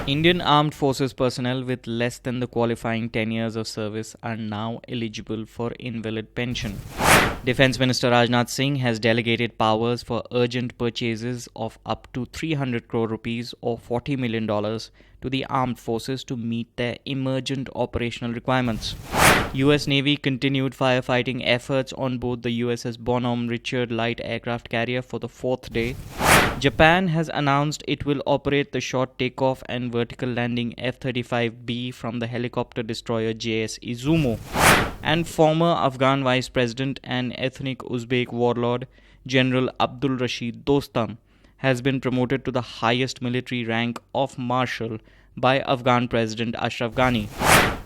Indian Armed Forces personnel with less than the qualifying 10 years of service are now eligible for invalid pension. Defense Minister Rajnath Singh has delegated powers for urgent purchases of up to 300 crore rupees or $40 million to the armed forces to meet their emergent operational requirements. US Navy continued firefighting efforts on board the USS Bonhomme Richard light aircraft carrier for the fourth day. Japan has announced it will operate the short takeoff and vertical landing F-35B from the helicopter destroyer JS Izumo. And former Afghan Vice President and ethnic Uzbek warlord General Abdul Rashid Dostum has been promoted to the highest military rank of marshal by Afghan President Ashraf Ghani.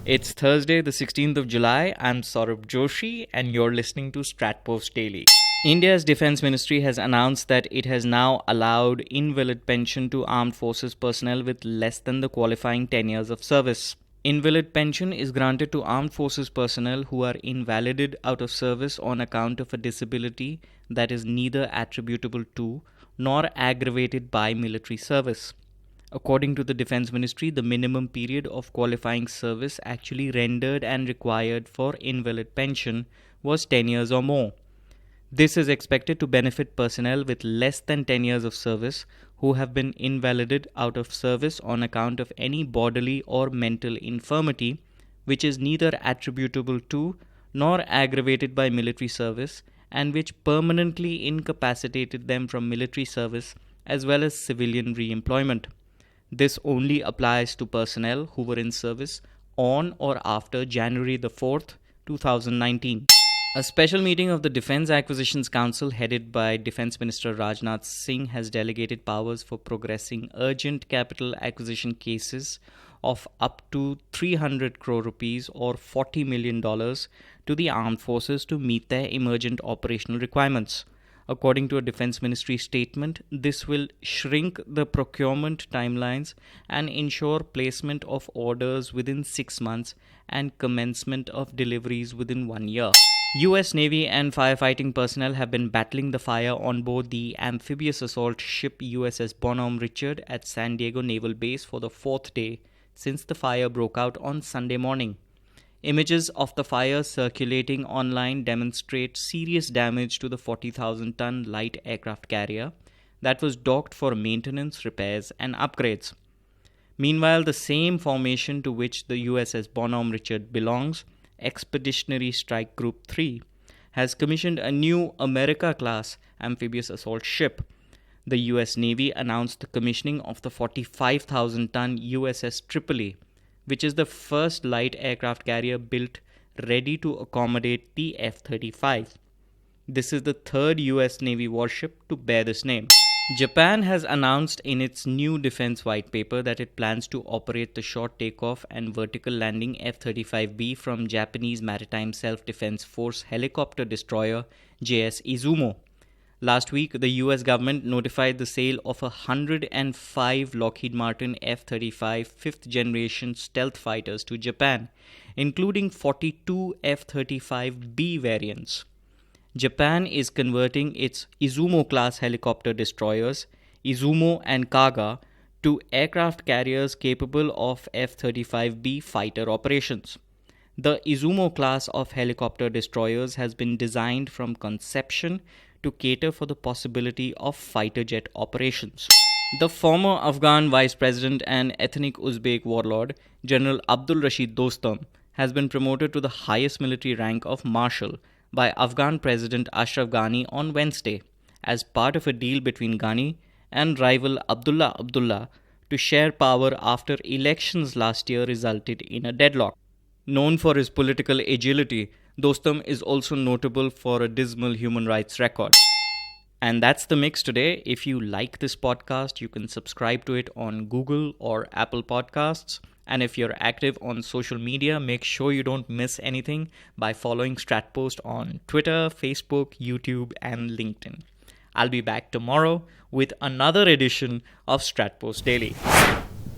It's Thursday, the 16th of July. I'm Saurabh Joshi, and you're listening to StratPost Daily. India's Defence Ministry has announced that it has now allowed invalid pension to armed forces personnel with less than the qualifying 10 years of service. Invalid pension is granted to armed forces personnel who are invalided out of service on account of a disability that is neither attributable to nor aggravated by military service. According to the Defence Ministry, the minimum period of qualifying service actually rendered and required for invalid pension was 10 years or more. This is expected to benefit personnel with less than 10 years of service who have been invalided out of service on account of any bodily or mental infirmity which is neither attributable to nor aggravated by military service and which permanently incapacitated them from military service as well as civilian re-employment. This only applies to personnel who were in service on or after January the 4th, 2019. A special meeting of the Defence Acquisitions Council headed by Defence Minister Rajnath Singh has delegated powers for progressing urgent capital acquisition cases of up to 300 crore rupees or $40 million to the armed forces to meet their emergent operational requirements. According to a Defence Ministry statement, this will shrink the procurement timelines and ensure placement of orders within 6 months and commencement of deliveries within 1 year. US Navy and firefighting personnel have been battling the fire on board the amphibious assault ship USS Bonhomme Richard at San Diego Naval Base for the fourth day since the fire broke out on Sunday morning. Images of the fire circulating online demonstrate serious damage to the 40,000-ton light aircraft carrier that was docked for maintenance, repairs, and upgrades. Meanwhile, the same formation to which the USS Bonhomme Richard belongs, Expeditionary Strike Group 3, has commissioned a new America-class amphibious assault ship. The US Navy announced the commissioning of the 45,000-ton USS Tripoli, which is the first light aircraft carrier built ready to accommodate the F-35. This is the third US Navy warship to bear this name. Japan has announced in its new defense white paper that it plans to operate the short takeoff and vertical landing F-35B from Japanese Maritime Self-Defense Force helicopter destroyer JS Izumo. Last week, the US government notified the sale of 105 Lockheed Martin F-35 fifth-generation stealth fighters to Japan, including 42 F-35B variants. Japan is converting its Izumo-class helicopter destroyers, Izumo and Kaga, to aircraft carriers capable of F-35B fighter operations. The Izumo class of helicopter destroyers has been designed from conception to cater for the possibility of fighter jet operations. The former Afghan Vice President and ethnic Uzbek warlord, General Abdul Rashid Dostum, has been promoted to the highest military rank of marshal by Afghan President Ashraf Ghani on Wednesday, as part of a deal between Ghani and rival Abdullah to share power after elections last year resulted in a deadlock. Known for his political agility, Dostum is also notable for a dismal human rights record. And that's the mix today. If you like this podcast, you can subscribe to it on Google or Apple Podcasts. And if you're active on social media, make sure you don't miss anything by following StratPost on Twitter, Facebook, YouTube, and LinkedIn. I'll be back tomorrow with another edition of StratPost Daily.